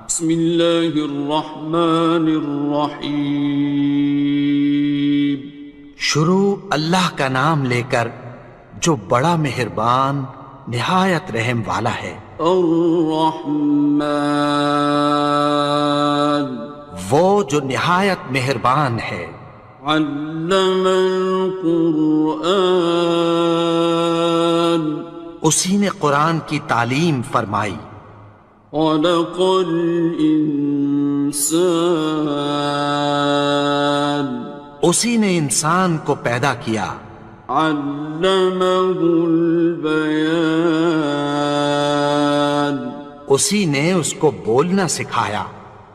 بسم اللہ الرحمن الرحیم۔ شروع اللہ کا نام لے کر جو بڑا مہربان نہایت رحم والا ہے۔ الرحمن، وہ جو نہایت مہربان ہے۔ علم القرآن، اسی نے قرآن کی تعلیم فرمائی۔ خلق الانسان، اسی نے انسان کو پیدا کیا۔ علمہ البیان، اسی نے اس کو بولنا سکھایا۔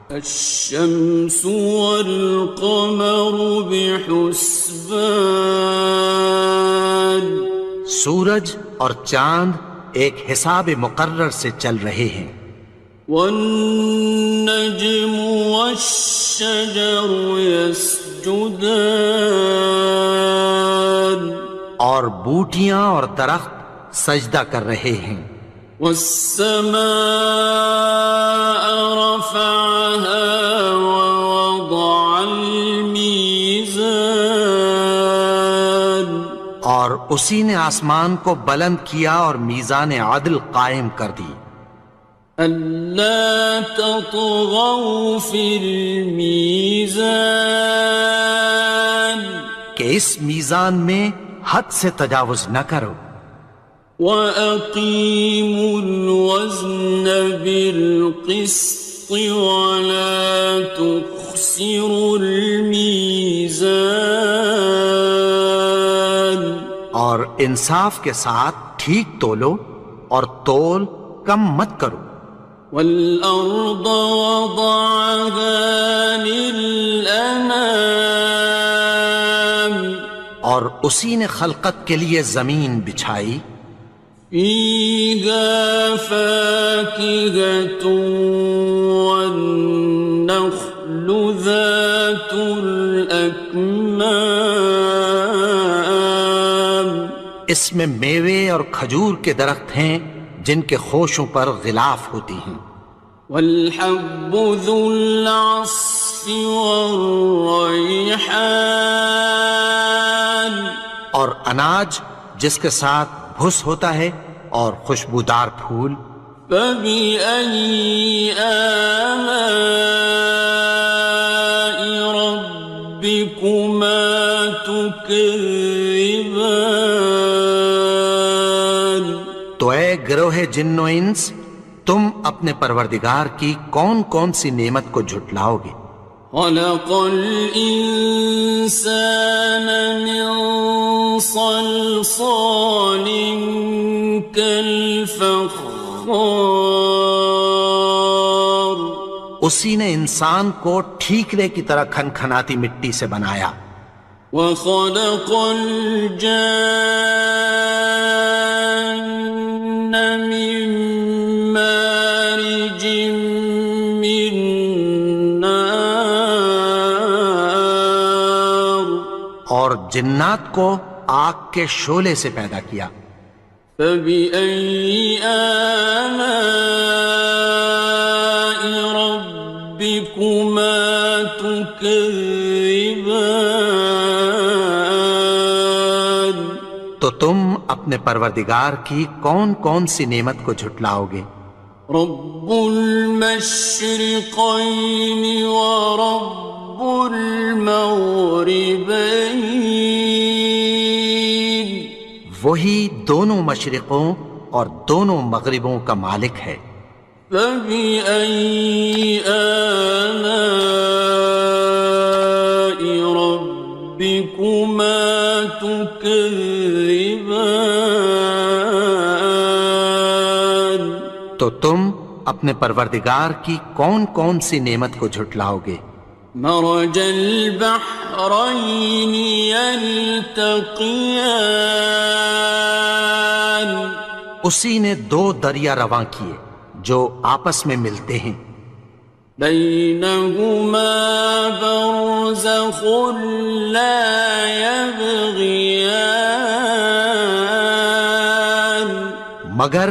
الشمس والقمر بحسبان، سورج اور چاند ایک حساب مقرر سے چل رہے ہیں۔ والنجم والشجر يسجدان، اور بوٹیاں اور درخت سجدہ کر رہے ہیں۔ والسماء رفعها ووضع الميزان، اور اسی نے آسمان کو بلند کیا اور میزان عدل قائم کر دی۔ ألا تطغوا في الميزان، کہ اس میزان میں حد سے تجاوز نہ کرو۔ وَأَقِيمُوا الْوَزْنَ بِالْقِسْطِ وَلَا تُخْسِرُوا الْمِيزَانَ، اور انصاف کے ساتھ ٹھیک تولو اور تول کم مت کرو۔ وَالْأَرْضَ وَضَعَهَا لِلْأَنَامِ، اور اسی نے خلقت کے لیے زمین بچھائی۔ فِيهَا فَاكِهَةٌ وَالنَّخْلُ ذَاتُ الْأَكْمَامِ، اس میں میوے اور کھجور کے درخت ہیں جن کے خوشوں پر غلاف ہوتی ہیں۔ وَالْحَبُّ ذُو الْعَصْفِ وَالرَّيْحَانِ، اور اناج جس کے ساتھ بھس ہوتا ہے اور خوشبودار پھول۔ فَبِأَيِّ آلَاءِ رَبِّكُمَا تُكَذِّبَانِ، تو اے گروہ جن و انس، تم اپنے پروردگار کی کون کون سی نعمت کو جھٹلاؤ گے؟ خَلَقَ الْإِنسَانَ مِنْ صَلْصَالٍ كَالْفَخَّارِ، اسی نے انسان کو ٹھیکرے کی طرح کھنکھناتی مٹی سے بنایا۔ وَخَلَقَ الْجَانَّ مِن مَّارِجٍ مِّن نَّارٍ، اور جنات کو آگ کے شعلے سے پیدا کیا۔ فَبِأَيِّ آلَاءِ رَبِّكُمَا تُكَذِّبَانِ، تو تم اپنے پروردگار کی کون کون سی نعمت کو جھٹلاؤ گے؟ رب المشرقین ورب المغربین، وہی دونوں مشرقوں اور دونوں مغربوں کا مالک ہے۔ فَبِأَيِّ آلَاءِ رَبِّكُمَا تُكَذِّبَانِ، تو تم اپنے پروردگار کی کون کون سی نعمت کو جھٹلاؤ گے؟ مرج البحرین یلتقیان، اسی نے دو دریا رواں کیے جو آپس میں ملتے ہیں۔ بینہما برزخ لا یبغیان، مگر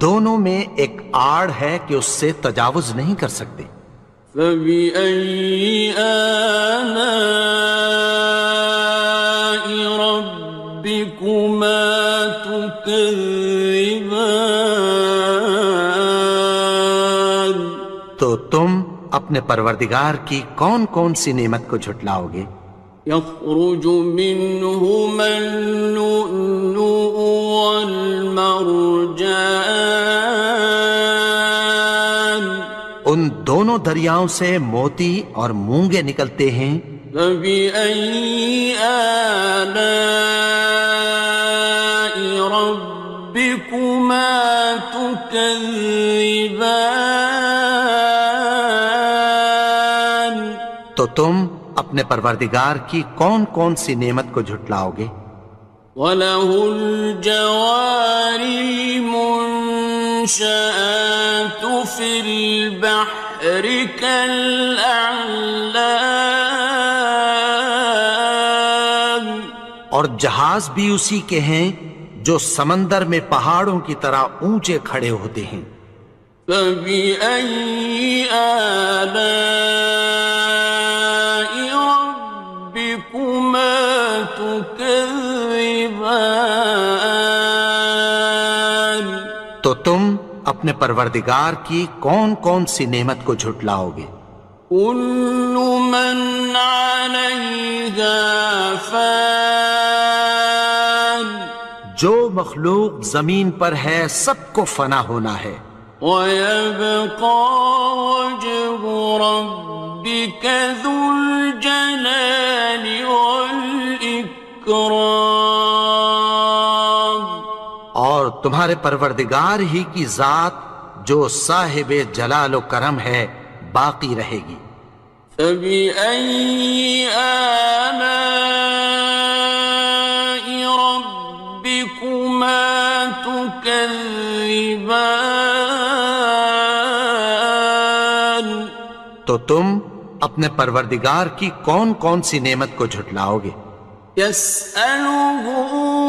دونوں میں ایک آڑ ہے کہ اس سے تجاوز نہیں کر سکتے۔ فبأي آلاء ربكما تكذبان؟ تو تم اپنے پروردگار کی کون کون سی نعمت کو جھٹلاؤ گے؟ يخرج منهما اللؤلؤ والمرجان، ان دونوں دریاؤں سے موتی اور مونگے نکلتے ہیں۔ فبأي آلاء ربكما تكذبان؟ تو تم اپنے پروردگار کی کون کون سی نعمت کو جھٹلاؤ گے؟ وَلَهُ الْجَوَارِ الْمُنشَآتُ فِي الْبَحْرِ كَالْأَعْلَامِ، اور جہاز بھی اسی کے ہیں جو سمندر میں پہاڑوں کی طرح اونچے کھڑے ہوتے ہیں۔ فَبِأَيِّ آلَاءِ رَبِّكُمَا تُكَذِّبَانِ؟ تو تم اپنے پروردگار کی کون کون سی نعمت کو جھٹلاؤ گے؟ كُلُّ مَنْ عَلَيْهَا فَانٍ، جو مخلوق زمین پر ہے سب کو فنا ہونا ہے۔ وَيَبْقَى وَجْهُ رَبِّكَ ذُو الْجَلَالِ وَالْإِكْرَامِ، اور تمہارے پروردگار ہی کی ذات جو صاحب جلال و کرم ہے باقی رہے گی۔ فَبِأَيِّ آلَاءِ رَبِّكُمَا تُكَذِّبَانِ؟ تو تم اپنے پروردگار کی کون کون سی نعمت کو جھٹلاؤ گے؟ يَسْأَلُهُ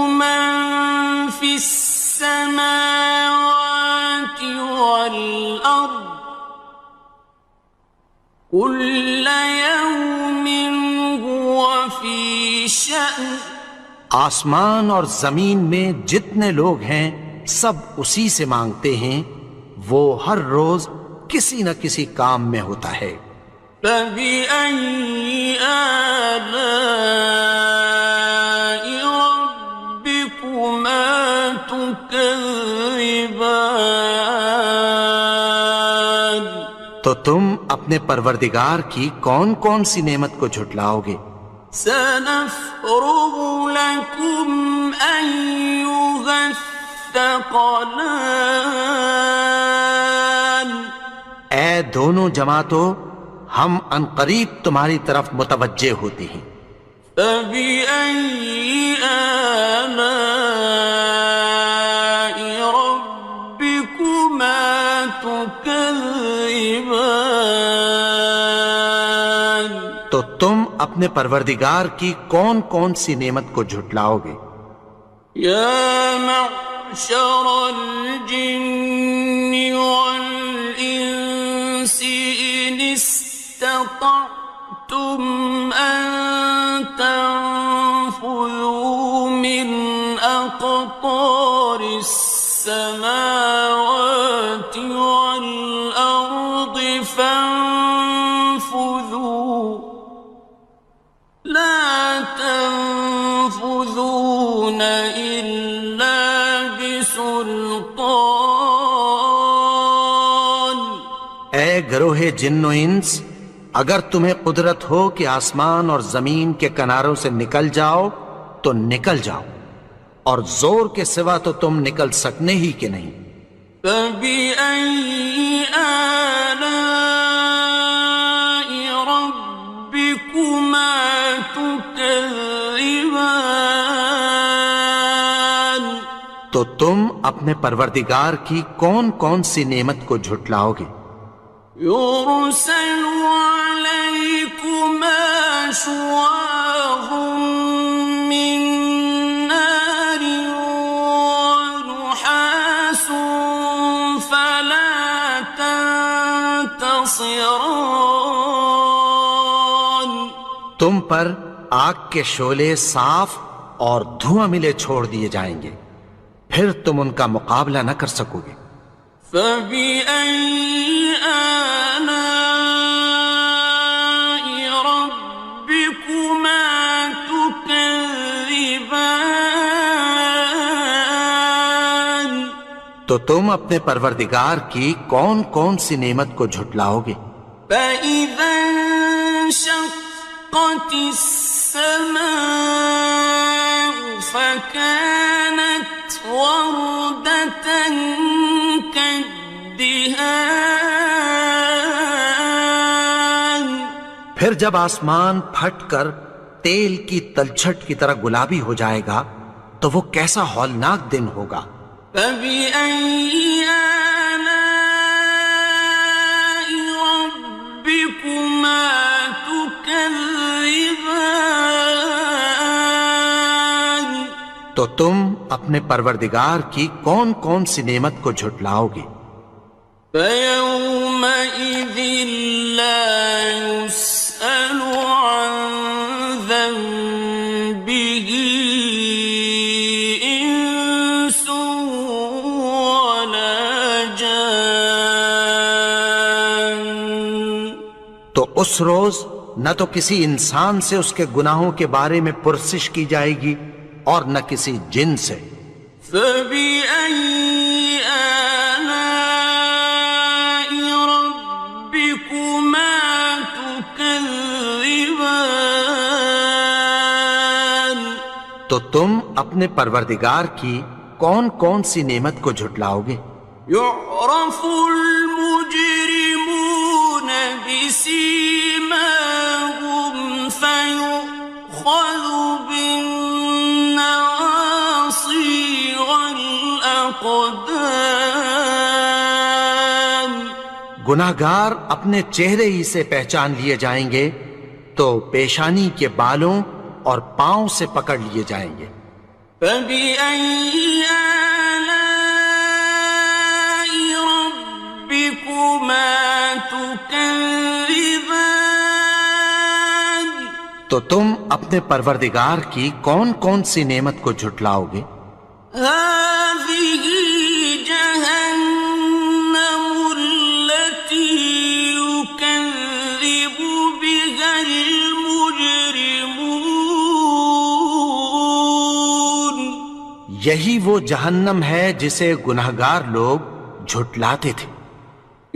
مَن فِي السَّمَاوَاتِ وَالْأَرْضِ كُلَّ يَوْمٍ هُوَ فِي شَأْنٍ، آسمان اور زمین میں جتنے لوگ ہیں سب اسی سے مانگتے ہیں، وہ ہر روز کسی نہ کسی کام میں ہوتا ہے۔ فَبِأَيِّ آلَاءِ رَبِّكُمَا تُكَذِّبَانِ؟ تو تم اپنے پروردگار کی کون کون سی نعمت کو جھٹلاؤ گے؟ سَنَفْرُغُ لَكُمْ أَيُّهَ الثَّقَلَانِ، اے دونوں جماعتوں، ہم عنقریب تمہاری طرف متوجہ ہوتے ہیں۔ فَبِأَيِّ آلَاءِ رَبِّكُمَا تُكَذِّبَانِ؟ تو تم اپنے پروردگار کی کون کون سی نعمت کو جھٹلاؤ گے؟ يَا مَعْشَرَ الْجِنِّ وَالْإِنسِ إِنِ اسْتَطَعْتُمْ أَن تَنفُذُوا مِنْ أَقْطَارِ السَّمَاوَاتِ وَالْأَرْضِ فَانفُذُوا لَا تَنفُذُونَ إِلَّا بِسُلْطَانٍ۔ اے گروہ جن و انس، اگر تمہیں قدرت ہو کہ آسمان اور زمین کے کناروں سے نکل جاؤ تو نکل جاؤ، اور زور کے سوا تو تم نکل سکنے ہی کہ نہیں۔ فَبِأَيِّ آلَاءِ رَبِّكُمَا تُكَذِّبَانِ؟ تو تم اپنے پروردگار کی کون کون سی نعمت کو جھٹلاؤ گے؟ يُرْسَلُ عَلَيْكُمَا شُوَاظٌ مِّن نَّارٍ وَنُحَاسٌ فَلَا خاسران. تم پر آگ کے شعلے صاف اور دھواں ملے چھوڑ دیے جائیں گے، پھر تم ان کا مقابلہ نہ کر سکو گے۔ فَبِأَيِّ آلَاءِ رَبِّكُمَا تُكَذِّبَانِ؟ تو تم اپنے پروردگار کی کون کون سی نعمت کو جھٹلاؤ گے؟ فَإِذَا انشَقَّتِ السَّمَاءُ فَكَانَتْ وَرْدَةً كَالدِّهَانِ. پھر جب آسمان پھٹ کر تیل کی تلچھٹ کی طرح گلابی ہو جائے گا تو وہ کیسا ہولناک دن ہوگا۔ فَبِأَيِّ آلَاءِ رَبِّكُمَا تُكَذِّبَانِ؟ تو تم اپنے پروردگار کی کون کون سی نعمت کو جھٹلاؤ گے؟ فَيَوْمَئِذٍ لَا يُسْأَلُ عَنْ ذَنبِهِ إِنسٌ وَلَا جَانٌ. تو اس روز نہ تو کسی انسان سے اس کے گناہوں کے بارے میں پرسش کی جائے گی اور نہ کسی جن سے۔ فَبِأَيِّ آلَاءِ رَبِّكُمَا تُكَذِّبَانِ؟ تو تم اپنے پروردگار کی کون کون سی نعمت کو جھٹلاؤ گے؟ يُعْرَفُ الْمُجْرِمُونَ بِسِيمَاهُمْ فَيُؤْخَذُ بِالنَّوَاصِي وَالْأَقْدَامِ. گناہگار اپنے چہرے ہی سے پہچان لیے جائیں گے تو پیشانی کے بالوں اور پاؤں سے پکڑ لیے جائیں گے۔ فَبِأَيِّ آلَاءِ رَبِّكُمَا تُكَذِّبَانِ؟ تو تم اپنے پروردگار کی کون کون سی نعمت کو جھٹلاؤ گے؟ هَٰذِهِ جَهَنَّمُ الَّتِي يُكَذِّبُ بِهَا الْمُجْرِمُونَ. یہی وہ جہنم ہے جسے گناہگار لوگ جھٹلاتے تھے۔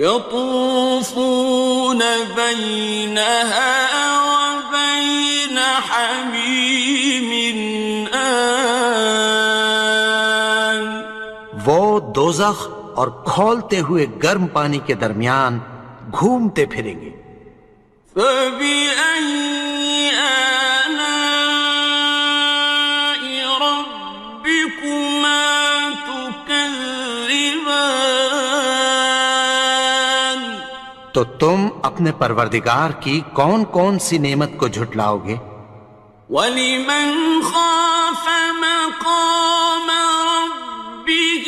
يَطُوفُونَ بَيْنَهَا وَبَيْنَ حَمِيمٍ آنٍ. وہ دوزخ اور کھولتے ہوئے گرم پانی کے درمیان گھومتے پھریں گے۔ فَبِأَيِّ آلَاءِ رَبِّكُمَا تُكَذِّبَانِ؟ تو تم اپنے پروردگار کی کون کون سی نعمت کو جھٹلاؤ گے؟ وَلِمَنْ خَافَ مَقَامَ رَبِّهِ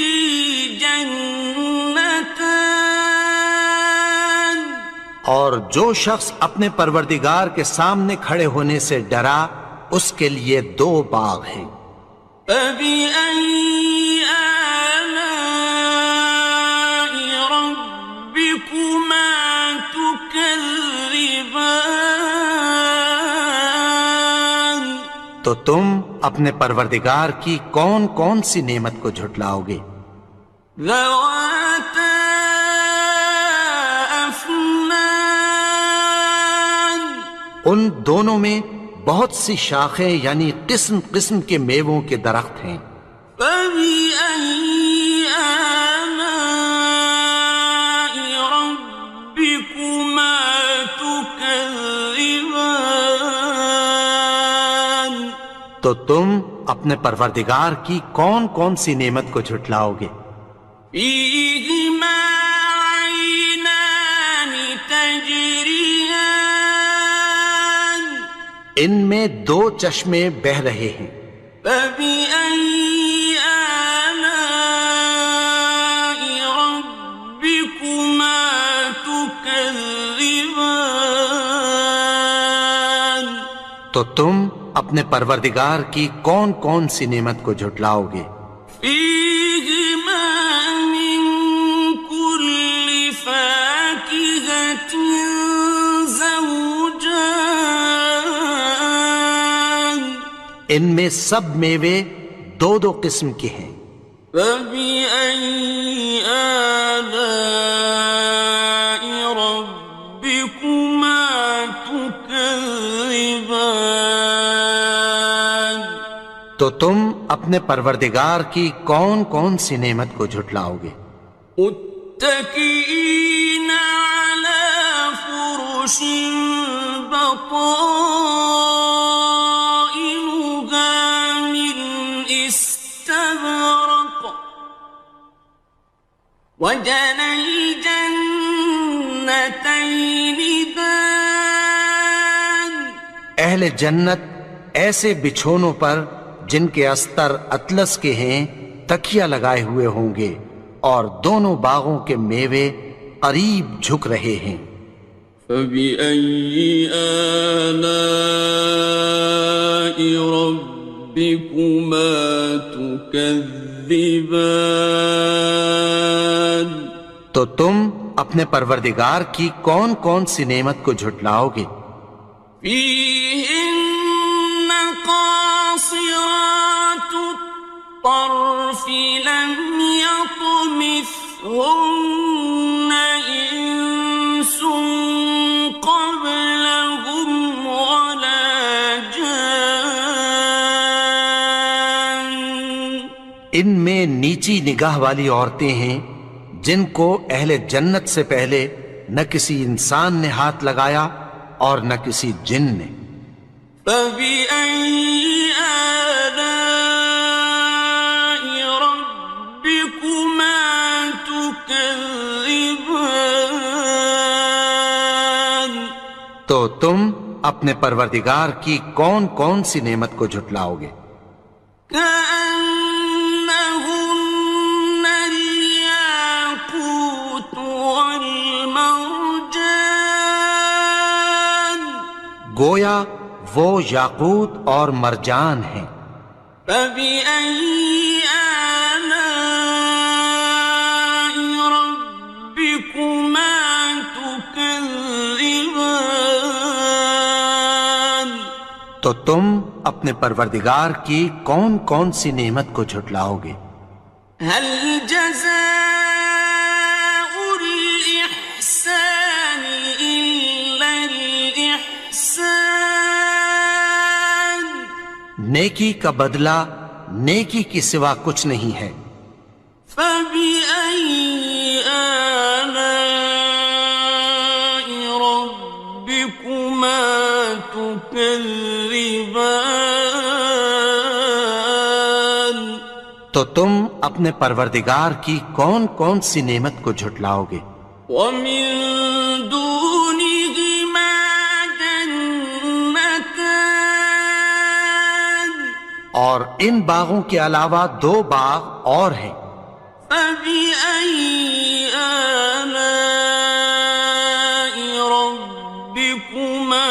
جَنَّتَانِ. اور جو شخص اپنے پروردگار کے سامنے کھڑے ہونے سے ڈرا اس کے لیے 2 باغ ہیں۔ فَبِأَيِّ آلَاءِ رَبِّكُمَا تُكَذِّبَانِ؟ تو تم اپنے پروردگار کی کون کون سی نعمت کو جھٹلاؤ گے؟ ذَوَاتَا أَفْنَانٍ. ان دونوں میں بہت سی شاخیں یعنی قسم قسم کے میووں کے درخت ہیں۔ فَبِأَيِّ آلَاءِ رَبِّكُمَا تُكَذِّبَانِ؟ تو تم اپنے پروردگار کی کون کون سی نعمت کو جھٹلاؤ گے؟ فِيهِمَا عَيْنَانِ تَجْرِيَانِ. ان میں 2 چشمے بہہ رہے ہیں۔ فَبِأَيِّ آلَاءِ رَبِّكُمَا تُكَذِّبَانِ؟ تكذبان تو تم اپنے پروردگار کی کون کون سی نعمت کو جھٹلاؤ گے؟ فيهما من كل فاكهة زوجان ان میں سب میوے دو دو قسم کے ہیں، فبأي آلاء ربكما تكذبان تو تم اپنے پروردگار کی کون کون سی نعمت کو جھٹلاؤ گے؟ متكئين على فرش بطائنها من استبرق وجنى الجنتين دان اہل جنت ایسے بچھونوں پر جن کے استر اطلس کے ہیں تکیہ لگائے ہوئے ہوں گے، اور دونوں باغوں کے میوے قریب جھک رہے ہیں۔ فبأي آلاء ربكما تكذبان تو تم اپنے پروردگار کی کون کون سی نعمت کو جھٹلاؤ گے؟ فيهن قاصرات الطرف لم يطمثهن إنس قبلهم ولا جان ان میں نیچی نگاہ والی عورتیں ہیں جن کو اہل جنت سے پہلے نہ کسی انسان نے ہاتھ لگایا اور نہ کسی جن نے۔ فبأي آلاء ربكما تكذبان تو تم اپنے پروردگار کی کون کون سی نعمت کو جھٹلاؤ گے؟ كأنهن الياقوت والمرجان گویا وہ یاقوت اور مرجان ہیں۔ فبأي آلاء ربكما تكذبان تو تم اپنے پروردگار کی کون کون سی نعمت کو جھٹلاؤ گے؟ هل جزاء الإحسان إلا الإحسان نیکی کا بدلہ نیکی کی سوا کچھ نہیں ہے۔ فبأي آلاء ربكما تكذبان تو تم اپنے پروردگار کی کون کون سی نعمت کو جھٹلاؤ گے؟ ومن دونهما جنتان اور ان باغوں کے علاوہ دو باغ اور ہیں۔ فبأي آلاء ربكما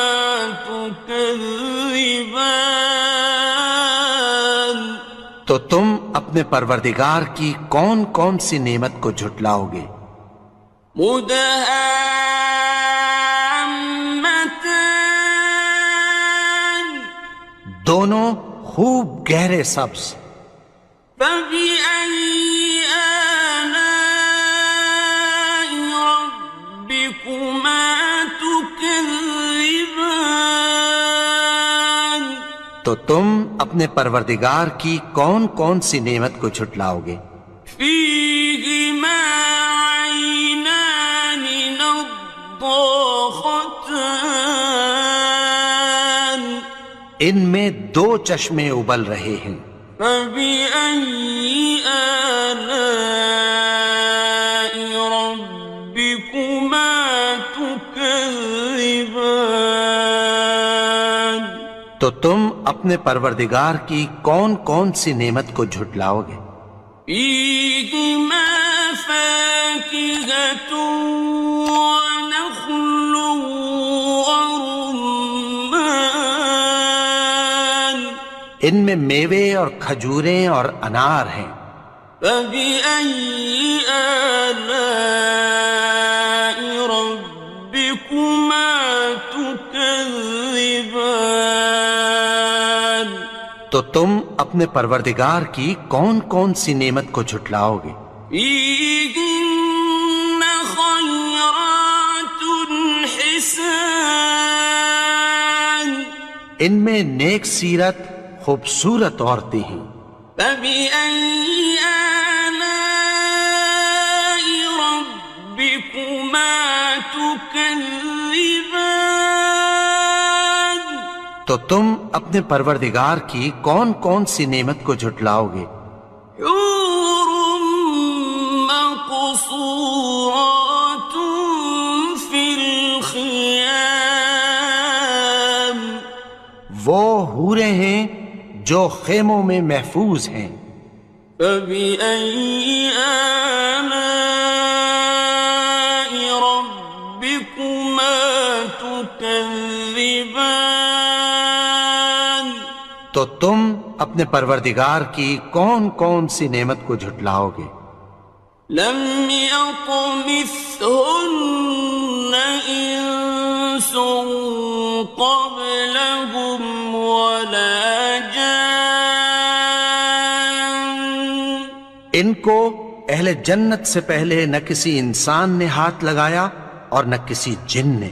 تكذبان تو تم اپنے پروردگار کی کون کون سی نعمت کو جھٹلاؤ گے؟ مدهامتان دونوں خوب گہرے سبز۔ فبأي آلاء ربكما تكذبان تو تم اپنے پروردگار کی کون کون سی نعمت کو جھٹلاؤ گے؟ فيهما عينان نضاختان ان میں دو چشمے ابل رہے ہیں۔ فبأي آلاء ربكما تكذبان تو تم اپنے پروردگار کی کون کون سی نعمت کو جھٹلاؤ گے؟ فيهما فاكهة ونخل ان میں میوے اور کھجوریں اور انار ہیں۔ فبأي آلاء ربكما تكذبان؟ تو تم اپنے پروردگار کی کون کون سی نعمت کو جھٹلاؤ گے؟ فيهن خيرات حسان، ان میں نیک سیرت خوبصورت عورتیں ہیں۔ فبأي آلاء ربكما تكذبان؟ تو تم اپنے پروردگار کی کون کون سی نعمت کو جھٹلاؤ گے؟ حور مقصورات في الخيام، وہ حوریں ہیں جو خیموں میں محفوظ ہیں۔ فبأي آلاء ربكما تكذبان؟ تو تم اپنے پروردگار کی کون کون سی نعمت کو جھٹلاؤ گے؟ لم يطمثهن إنس قبلهم ولا جان، ان کو اہل جنت سے پہلے نہ کسی انسان نے ہاتھ لگایا اور نہ کسی جن نے۔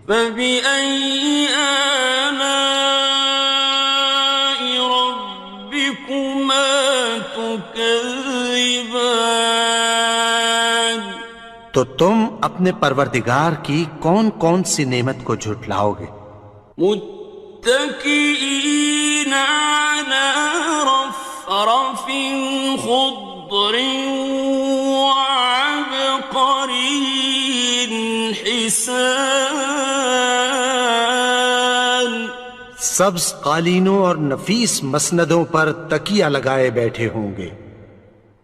فبأي آلاء ربكما تكذبان؟ تو تم اپنے پروردگار کی کون کون سی نعمت کو جھٹلاؤ گے؟ متكئين على رفرف خضر وعبقري حسان، سبز قالینوں اور نفیس مسندوں پر تکیہ لگائے بیٹھے ہوں گے۔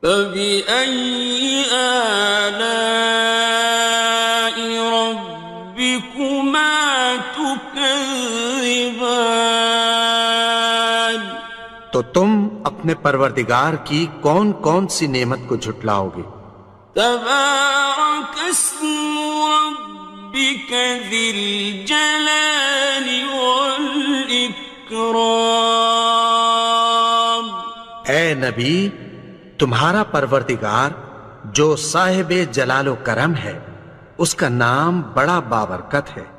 فبأي آلاء ربكما تكذبان؟ تو تم اپنے پروردگار کی کون کون سی نعمت کو جھٹلاؤ گے؟ تبارك اسم ربك ذي الجلال والإكرام۔ اے نبی، تمہارا پروردگار جو صاحب جلال و کرم ہے، اس کا نام بڑا بابرکت ہے۔